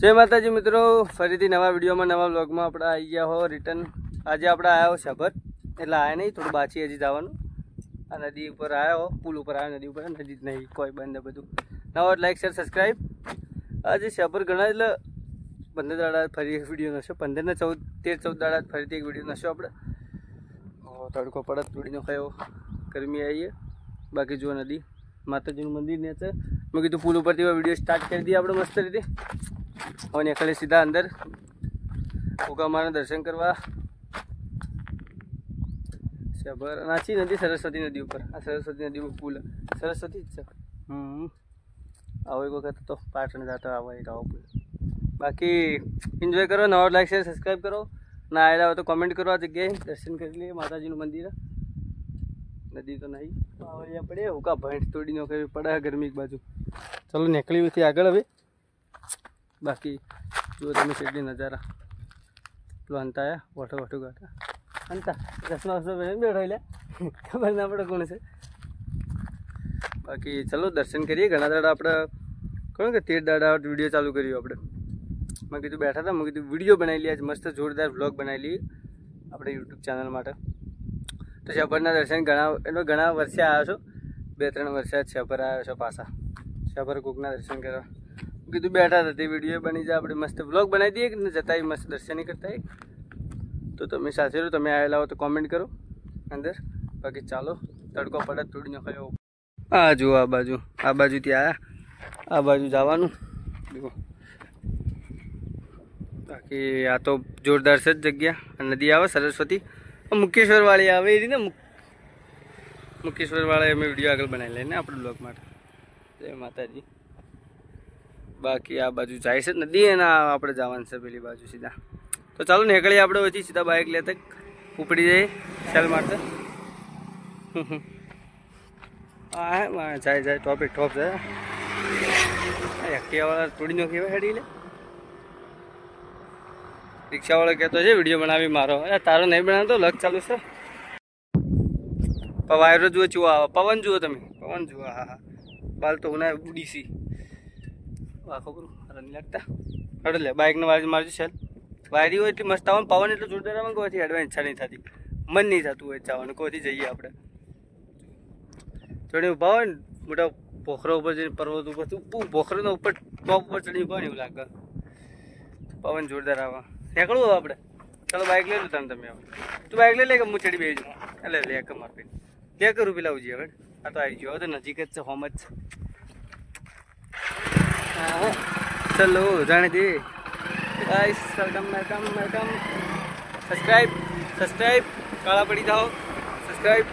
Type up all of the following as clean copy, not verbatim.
જય માતાજી મિત્રો, ફરીથી નવા વિડીયોમાં નવા વ્લોગમાં આપણે આવી ગયા હો રિટર્ન. આજે આપણે આવ્યા હો સભર, એટલે આવ્યા નહીં, થોડું બાકી હજી જવાનું. આ નદી ઉપર આવ્યા હો, પુલ ઉપર આવ્યા, નદી ઉપર નદી જ નહીં, કોઈ બંધ બધું. નવા લાઈક શેર સબસ્ક્રાઈબ. આજે સભર ઘણા એટલે 15 દાડા ફરી એક વિડીયો નશો, 15 ને 13-14 દાડા ફરીથી એક વિડીયો નશો આપણે. તડકો પડત તોડીનો ખાયો, ગરમી આવીએ. બાકી જો નદી માતાજીનું મંદિર ને છે. મેં કીધું પુલ ઉપરથી વિડીયો સ્ટાર્ટ કરી દઈએ આપણે મસ્ત રીતે. હવે નીકળે સીધા અંદર ઉગામાના દર્શન કરવા. સભર નાચી નદી સરસ્વતી નદી ઉપર, આ સરસ્વતી નદી ઉપર પુલ સરસ્વતી જ છે. આવો એક વખત તો પાટણ જતા આવો એક આવો પુલ. બાકી એન્જોય કરો, નવા લાઈક શેર સબસ્ક્રાઈબ કરો. ના આવેલા હોય તો કોમેન્ટ કરો. આ જગ્યાએ દર્શન કરી લઈએ માતાજીનું મંદિર. નદી તો નહીં અહીંયા પડે, હુકા ભેંસ તોડી નાખવી પડે ગરમી એક બાજુ. ચલો નીકળી આગળ હવે. બાકી જો તમે શેડની નજારા પેલો અંતાયા વોટો ગાતા અંતા ચશ્મા બેઠો લે ખબર ના પડે કોણ છે. બાકી ચલો દર્શન કરીએ. ઘણા દાડા આપણે કહ્યું કે 13 દાડા વિડીયો ચાલુ કર્યું આપણે. મેં કીધું બેઠા હતા, મેં કીધું વિડીયો બનાવી લઈએ, મસ્ત જોરદાર વ્લોગ બનાવી લઈએ આપણે યુટ્યુબ ચેનલ માટે. તો સભરના દર્શન ઘણા વર્ષે આવ્યો છો, 2-3 વર્ષે જ સભર આવ્યો છો પાછા. સભર કોકના દર્શન કરવા કીધું બેઠા હતા, તે વિડીયો બની જાય આપણે મસ્ત વ્લોગ બનાવી દઈએ ને જતા મસ્ત દર્શન કરતા. તો તમે સાથે રહો, તમે આવેલા હો તો કોમેન્ટ કરો અંદર. બાકી ચાલો તડકો પડે થોડી ન ખાયો. આ જુઓ આ બાજુથી આવ્યા, આ બાજુ જવાનું જુઓ. બાકી આ તો જોરદાર છે જ જગ્યા. નદી આવે સરસ્વતી, મુકેશ્વર વાળી આવે એ રીતે મુકેશ્વર વાળા અમે વિડીયો આગળ બનાવી લઈને આપણે બ્લોગ માટે. જય માતાજી. બાકી આ બાજુ જાય છે નદી, અને આપણે જવાનું છે પેલી બાજુ સીધા. તો ચાલો નીકળીએ આપણે પછી સીધા બાઇક લેતા ઉપડી જઈએ ચાલ મારતા. હા જાય ટોપ છે. એક્ટિવાવાળા તોડી નો કહેવાય હેડી લે. રિક્ષાવાળો કહેતો છે વિડીયો બનાવી મારો. અરે તારો નહીં બનાવતો, લગ ચાલુ છે. વાયરો જુઓ ચુઓ આવે, પવન જુઓ તમે, પવન જુઓ. હા બાલ તો ઉના ઉડીસી ખબર નહીં લાગતા. હડો લે બાઇકને વાળી મારજો ચાલ. વાયરી હોય એટલી મસ્ત આવે, પવન એટલું જોરદાર આવે, કોઈથી હેડવાની ઈચ્છા નહીં થતી, મન નહીં થતું હોય જવાનું. કોઈથી જઈએ આપણે ચડી ઉભા હોય ને મોટા પોખરો ઉપર જઈને પર્વત ઉપર પોખરોના ઉપર ટોપ ઉપર ચડી ઉભા ને એવું લાગે. પવન જોરદાર આવે. નીકળવું આપણે. ચાલો બાઇક લઈ લો તમે હવે. તું બાઇક લઈ લે કે હું ચડી બેસી જાઉં. એટલે લે કે મારે લે કરું પેલા ઉજી હવે. આ તો આવી ગયો, હવે તો નજીક જ છે, હોમ જ છે. હા ચલો જાણીથી ગાઈસ, વેલકમ સબસ્ક્રાઈબ કાળા પડી જાઓ, સબસ્ક્રાઈબ.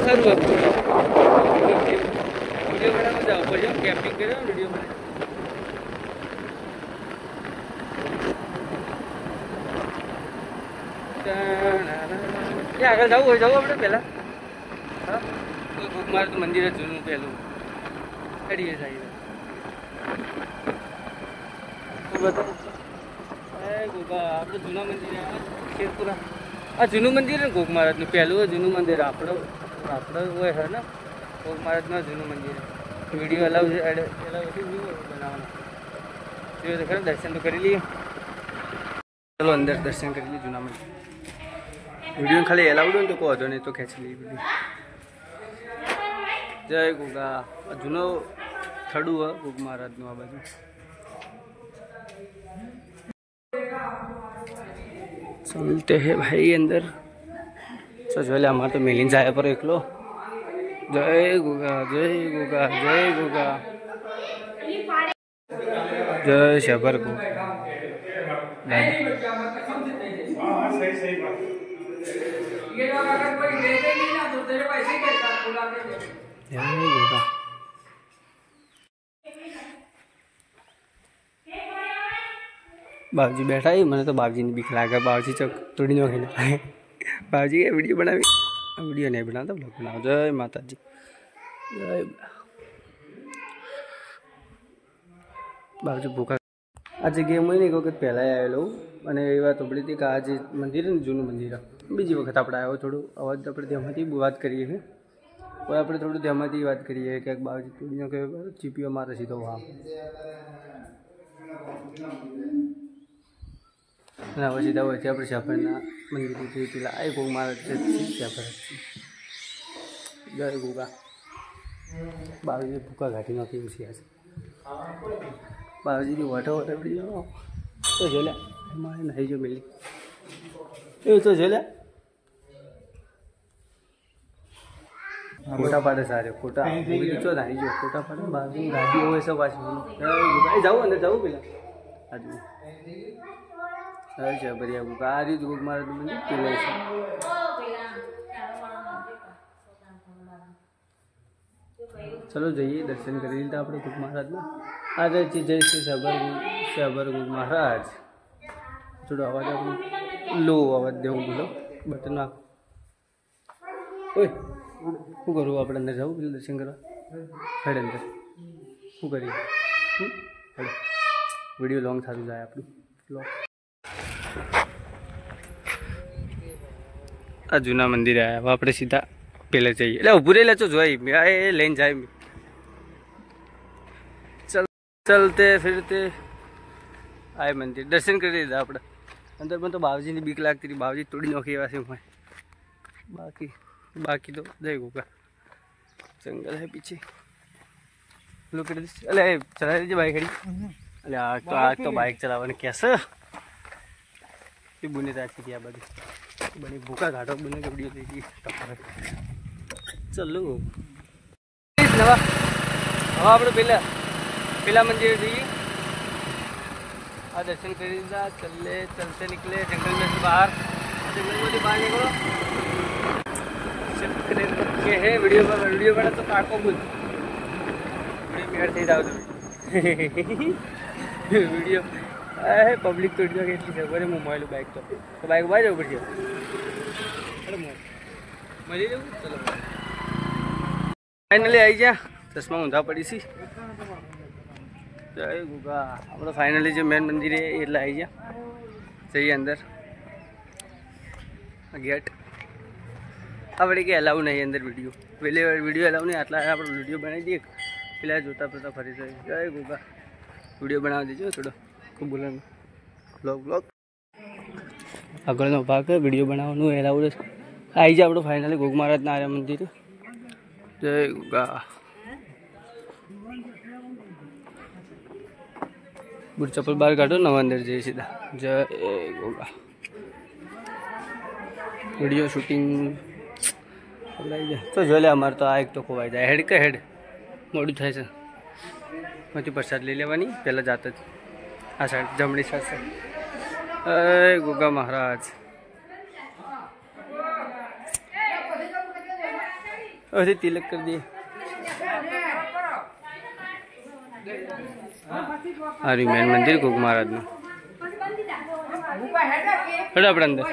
સારું વિડીયો બનાવવા જાઓ પછી કેમ્પિંગ કર્યો વિડીયો બનાવી. આગળ જવું હોય જવું આપણે પહેલાં. હા કોઈ ભૂખ મારે તો મંદિર જ જૂનું પહેલું અડીએ જાય બતાવું. આપણે જૂના મંદિર શેરપુરા, આ જૂનું મંદિર ને ગોગ મહારાજનું પહેલું જૂનું મંદિર આપણે હોય છે ને. ગોગ મહારાજનું જૂનું મંદિર વિડીયો અલાવ છે બનાવવાનો. જોઈએ તો ખરા, દર્શન તો કરી લઈએ. ચલો અંદર દર્શન કરી લઈએ જૂના મંદિર. વિડીયો ખાલી એલાઉડ હોય ને તો કોઈ વાંધો નહીં, તો ખેંચી લઈએ વિડીયો. જય ગોગા. જૂનો થડું હોય ગોગ મહારાજનું આ બાજુ. चलते हैं भाई अंदर. तो जो हमारे तो मिलिन जाए पर एकलो. जय गोगा जय गोगा जय गोगा जय सभर को. जय गोगा. बाबूजी बैठा है, मैंने तो बाबूजी ने बीक लागा. बाबूजी चौक तोड़ी नो खेला. बाबूजी के वीडियो बनावी, वीडियो नहीं बनाता ब्लॉग बनाओ. जय माताजी जय. बाबूजी भूखा. આ જગ્યાએ હું એક વખત પહેલાં આવેલો અને એ વાત સાંભળી હતી કે આ જે મંદિર ને જૂનું મંદિર બીજી વખત આપણે આવ્યો થોડું અવાજ આપણે ધ્યાનથી વાત કરીએ છીએ પણ આપણે થોડું ધ્યાનથી વાત કરીએ કે બાજુ તોડીને કે ચીપીઓ મારે સીધો વાહ ના પછી સીધા હોય આપણે શાફરના મંદિરથી પેલા આ કોક મારે શાફર જય ગોગા બાવીજી ભૂકા ઘાટી નાખી છે બાવીજીની વાટો વાટડી તો જોલ્યા મારે નહીં જો મિલી એ તો જોલ્યા ફોટા પાડે સારે ફોટા ચો નાઈ જો ફોટા પાડે બાજુ ગાડી હોય છે પાછી જાઉં અંદર જાઉં પેલા આજુ છે બરિયા ભૂકા આ રીત ગુગ મારે તો પેલા છે ચલો જઈએ દર્શન કરી લીધા આપણે ગુગ મહારાજના આજે જય શ્રી સબર ગુગ મહારાજ થોડો અવાજ આપણું લો અવાજ દેવું બોલો બટન નાખો ઓય શું કરું આપણે અંદર જવું પેલું દર્શન કરવા હેડ અંદર શું કરીએ હેડ વિડીયો લોંગ થતું જાય આપણું લોંગ આ જૂના મંદિરે આવ્યા આપણે સીધા પેલે જઈએ એટલે ઊભું રહેલા છો જોઈ એ લઈને જાય ચલતે ફિરતે આય મંદિર દર્શન કરી દીધા આપણે અંદર પણ તો બાવજીની બીક લાગતી હતી બાવજી તોડી નાખી એવા છે બાકી તો જય ગોગા જંગલ है पीछे लो कर दे अरे चला दीजिए बाइक खड़ी अरे आज तो बाइक चलावाने कैसे ये बुने राची की बाजू बड़ी भूखा घाटो बुने के वीडियो देखी चलो नवा हवा આપણે પેલા મંદિર જઈએ આ દર્શન કરી દીધા ચલતે निकले जंगल में से बाहर निकलो के है वीडियो बना तो काको बुल वीडियो जाओ वीडियो है पब्लिक तो वीडियो કેટલી છે બરે મોબાઈલ બાઈક તો બાઈક બાઈ જવું પડશે અરે મળી જવું ચલો ફાઇનલી આવી ગયા ચશ્મા ઊંધા પડી છે જય ગોગા આપણે ફાઇનલી જે મેન મંદિર છે એટલે આવી ગયા જઈએ અંદર ગેટ આપણે કે અલાઉ નહીં અંદર વિડીયો અલાઉ નહીં આટલા આપણે વિડીયો બનાવી દઈએ પેલા જોતા પડતા ફરી જાય જય ગોગા વિડીયો બનાવી દેજો થોડો ખૂબ બોલવાનું બ્લોગ આગળનો ભાગ વિડીયો બનાવવાનું એલાઉડ આવી જાય આપણું ફાઇનલી ગોગ મહારાજના આર્ય મંદિર જય ગોગા બુટ ચપ્પલ બહાર કાઢો નવા અંદર જઈએ સીધા જય ગોગા વિડીયો શૂટિંગ તો જોઈ લે અમારે તો આ એક તો ખોવાઈ જાય હેડ કે હેડ મોડું થાય છે પછી પ્રસાદ લઈ લેવાની પહેલાં જાત જ આ સાઈડ જમણી સાઈડ ગોગા મહારાજ અરે તિલક કરી દઈએ આ મેન મંદિર ગોગ મહારાજનું હેડ આપણે અંદર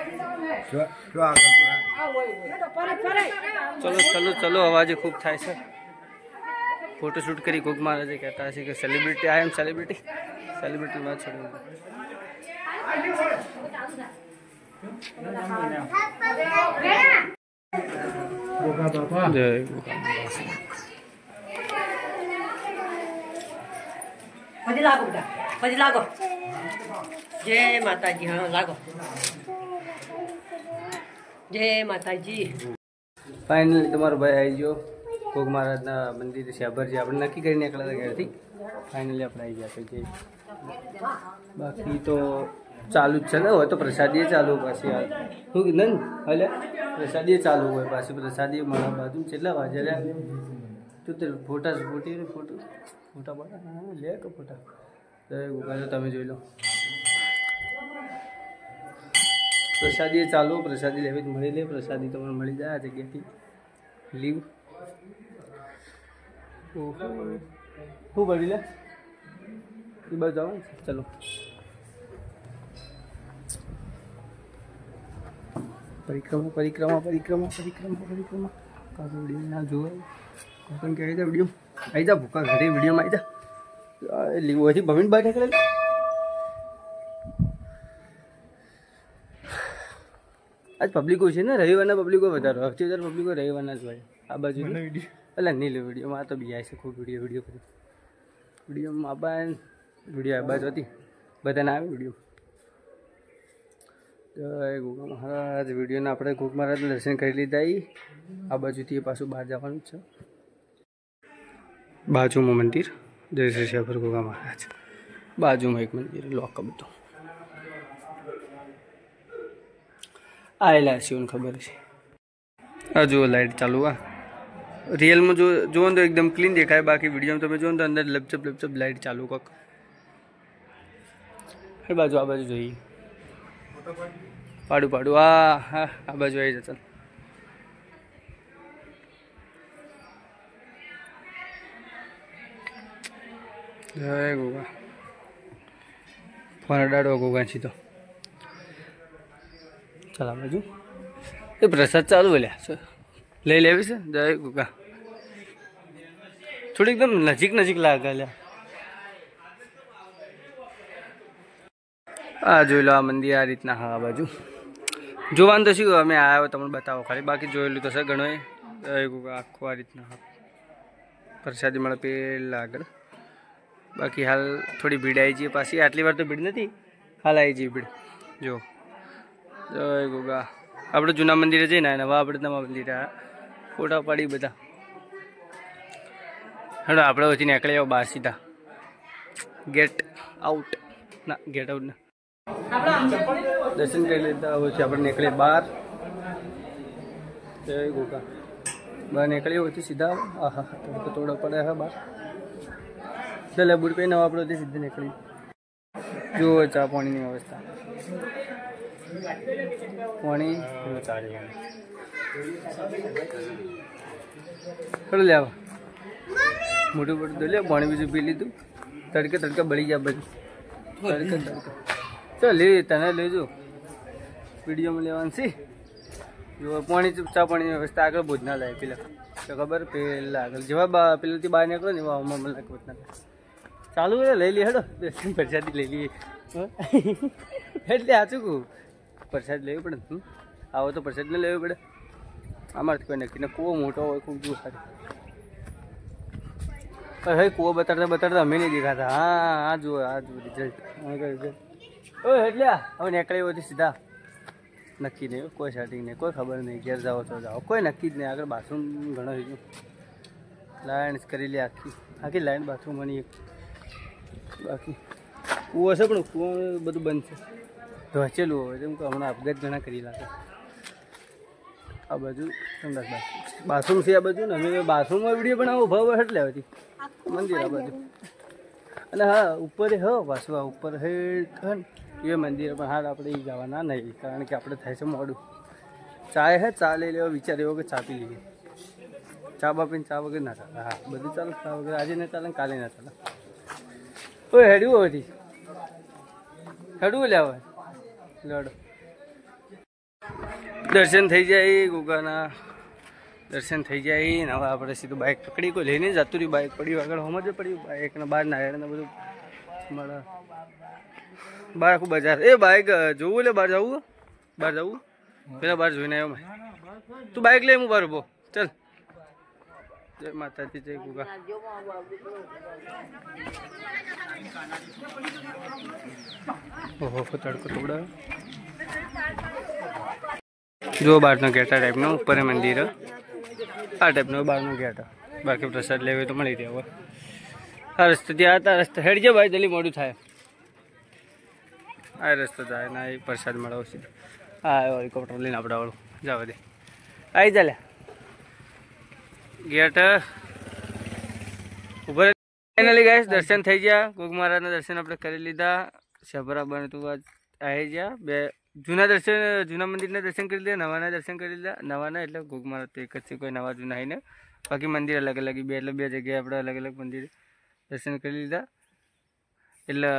चलो आवाज खूब थाय છે फोटोशूट करी गोग महाराजे कहता है कि सेलिब्रिटी आई एम सेलिब्रिटी में छोड़ गोगा बाबा जय गोगा પછી લાગો જય માતાજી હા લાગો જય માતાજી ફાઇનલી તમારો ભાઈ આવી ગયો ગોગ મહારાજના મંદિર શાભર છે આપણે નક્કી કરીને નીકળ્યા હતા ઘરેથી ફાઇનલી આપણે આવી ગયા છીએ બાકી તો ચાલુ જ છે ને હોય તો પ્રસાદીએ ચાલુ પાછી શું કીધું ને એટલે પ્રસાદીએ ચાલુ હોય પાછી પ્રસાદીએ મારા બાજુ કેટલા વાગે તું તે ફોટા પાડા લે કે ફોટા તો ગોગા તમે જોઈ લો પ્રસાદી ચાલુ પ્રસાદી લેવી જ મળી લે પ્રસાદી તમને મળી જાય આ જગ્યાથી લીવ શું ભરી લે એ બાજુ જાઓ ચલો પરિક્રમા કાકા વિડીયો ના જોવાય કાકા કે આવી જા વિડીયો આવી જા ભૂકા ઘરે વિડીયોમાં આવી જા લીવ હોય ભમીન બહાર નીકળે આજ પબ્લિકો છે ને, રવિવારના પબ્લિકો વધારો. સૌથી વધારે પબ્લિકો રવિવારના જ હોય આ બાજુ. એટલે નહીં લે વિડીયોમાં, આ તો બી આવી છે ખૂબ વિડીયો કરી વિડીયોમાં આબા વિડીયો આ બાજુ હતી બધાને આવે વિડીયો. જય ગોગા મહારાજ. વિડીયોને આપણે ગોગા મહારાજના દર્શન કરી લીધા. આ બાજુથી પાછું બહાર જવાનું જ છે. બાજુમાં મંદિર જય શ્રી શેખર ગોગા મહારાજ. બાજુમાં એક મંદિર લોક બધું આવેલા છે, ખબર છે. આ જુઓ લાઇટ ચાલુ. આ રિયલમાં જુઓ તો એકદમ ક્લીન દેખાય, બાકી વિડીયોમાં તમે જુઓ તો અંદર લપચપ લપચપ લાઇટ ચાલુ કોક. એ બાજુ આ બાજુ જોઈએ પાડું પાડું. હા હા આ બાજુ આવી જતા. જય ગોગા. ફોન અડાડો ગોગા સીધો. ચાલ આ બાજુ એ પ્રસાદ ચાલુ બોલ્યા લઈ લેવી છે. જય ગોગા. થોડી એકદમ નજીક નજીક લાગે લ્યા. આ જોઈ લો આ મંદિર આ રીતના. હા આ બાજુ જોવાનું તો શું, અમે આવ્યો તમને બતાવો ખાલી, બાકી જોયેલું તો છે ઘણો. જય ગોગા. આખું આ રીતના પ્રસાદી મળે પેલા આગળ. બાકી હાલ થોડી ભીડ આવી જઈએ પાછી. આટલી વાર તો ભીડ નથી, હાલ આવી જઈએ ભીડ. જો જય ગોગા. આપણે જૂના મંદિરે જઈને નવા આપણે નવા મંદિરે ફોટા પાડી બધા. હેડો આપણે પછી નીકળી આવો બહાર સીધા. ગેટ આઉટ ના, ગેટ આઉટ ના. દર્શન કરી લીધા પછી આપણે નીકળીએ બહાર. જય ગોગા. બહાર નીકળીએ પછી સીધા. હા હા તડકો થોડો પડે હા બહાર. ચાલે બુટ પહેરીને આપણે સીધે નીકળી. જુઓ ચા પાણીની વ્યવસ્થા. પાણી ચલો લે આવો. મોટું મોટું તો લે પાણી બીજું પી લીધું. તડકે તડકે બળી ગયા બધું. તડકે તડકે ચાલ લે તને લેજો વિડીયોમાં લેવાનું છે. જો પાણી ચા પાણીની વ્યવસ્થા આગળ ભોજના લાગે પેલા તો ખબર પેલા આગળ જેવા પેલાથી બહાર નીકળો ને એવા હમણાં લાગે ભોજના ચાલુ લઈ લે. હેડો પ્રસાદી લઈ લઈએ. એટલે સાચું કહું પ્રસાદ લેવું પડે. આવો તો પ્રસાદ ને લેવું પડે. અમારથી કોઈ નક્કી ને કૂવો મોટો હોય ખૂબ દૂર સારી. હવે કૂવો બતાડતા બતાડતા અમે નહીં દેખાતા. હા આ જુઓ આ જુઓ રિઝલ્ટ. ઓ એટલે હવે નીકળે એવો સીધા. નક્કી નહીં, કોઈ સેટિંગ નહીં, કોઈ ખબર નહીં. ઘેર જાઓ તો જાઓ, કોઈ નક્કી જ નહીં. આગળ બાથરૂમ ઘણો થઈ ગયું. લાઈન કરી લે આખી આખી લાઈન બાથરૂમની એક. બાકી કૂવો છે પણ કૂવો બધું બંધ છે, ઢોંચેલું હોય. જેમ કે હમણાં અપઘાત ઘણા કરી લાગે. આ બાજુ સંડાસ બાથરૂમ છે. આ બાજુ ને અમે બાથરૂમમાં વિડીયો બનાવો ભાવ એટલે હતી મંદિર આ બાજુ. અને હા ઉપર હ પાછું આ ઉપર હેઠ એ મંદિર પણ હાલ આપણે એ જવાના નહીં, કારણ કે આપણે થાય છે મોડું. ચા હે ચા લઈ લેવા વિચાર એવો કે ચા પી લઈએ. ચા બાપીને ચા વગર ના ચાલે. હા બધું ચાલે, ચા વગર આજે ના ચાલે કાલે ના ચાલે. ઓય હેડવું હતી હેડવું લેવા લડો. દર્શન થઈ જાય ગોગાના. દર્શન થઈ જાય ને હવે આપણે સીધું બાઇક પકડી કોઈ લઈને જતું રહ્યું. બાઇક પડ્યું આગળ સમજ પડ્યું. બાઇકને બહાર નાયણને બધું મળે બહાર આખું બજાર. એ બાઇક જોવું લે બહાર જવું. બહાર જવું પેલા બહાર જોઈને આવ્યો મેં. તું બાઇક લે હું બહાર ઉભો. ચાલ જય માતાજી જય ગોગા. ઓહો તડકો તોડા. જો બહારનો ગેટ આ ટાઈપનો ઉપર મંદિર આ ટાઈપનો બહારનો ગેટ. બાકી પ્રસાદ લેવો તો મળી રહે. હવે આ રસ્તે ત્યાં હતા રસ્તે હેડ જાય ભાઈ જલ્દી મોડું થાય. આ રસ્તો જાય ના એ પ્રસાદ મળે. હા હેલિકોપ્ટર લઈને આપણે વાળું જવા દે. આવી ચાલે ગેટ ઉપર. ફાઇનલી ગાઈસ દર્શન થઈ ગયા. ગોગા મહારાજના દર્શન આપણે કરી લીધા. શબરા બનતું આવી ગયા. બે જૂના દર્શન જૂના મંદિરના દર્શન કરી લીધા, નવાના દર્શન કરી લીધા. નવાના એટલે ગોગા મહારાજ તો એક જ છે, કોઈ નવા જૂના આવીને. બાકી મંદિર અલગ અલગ બે એટલે બે જગ્યાએ આપણે અલગ અલગ મંદિર દર્શન કરી લીધા. એટલે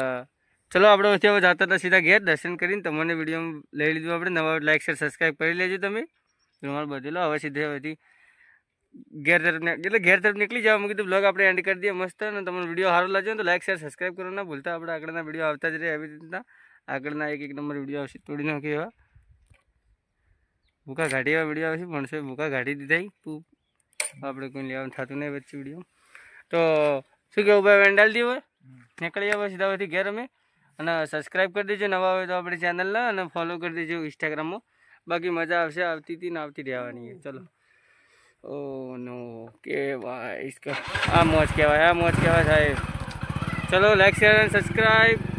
ચલો આપણે વચ્ચે હવે જતા હતા સીધા ઘેર. દર્શન કરીને તમને વિડીયો લઈ લીધું આપણે. નવા લાઈક શેર સબસ્ક્રાઈબ કરી લેજો તમે. રૂમાલ બધેલો હવે સીધે હવેથી ઘેર તરફ એટલે ઘેર તરફ નીકળી જાવ. મેં કીધું બ્લોગ આપણે એન્ડ કરી દઈએ મસ્ત. અને તમને વિડીયો સારો લાગ્યો તો લાઈક શેર સબસ્ક્રાઈબ કરવાનું ના ભૂલતા. આપણે આગળના વિડીયો આવતા જ રહે એવી રીતના. આગળના એક નંબર વિડીયો આવશે તોડી નાખીએ એવા. ભૂકા કાઢી એવા વિડીયો આવે છે. માણસોએ ભૂકા કાઢી દીધા. આપણે કોઈ લેવાનું થતું નહીં વચ્ચે વિડીયો. તો શું કેવું ભાઈ, વેન્ડાલથી હોય નીકળી આવે સીધા હોયથી ઘેર અમે. અને સબસ્ક્રાઈબ કરી દેજો નવા હોય તો આપણી ચેનલને, અને ફોલો કરી દેજો ઇન્સ્ટાગ્રામમાં. બાકી મજા આવશે, આવતી હતી ને આવતી રહેવાની. ચલો. ઓ નો કે ભાઈ, આ મોજ કહેવાય, આ મોજ કહેવાય સાહેબ. ચલો, લાઈક શેર અને સબસ્ક્રાઈબ.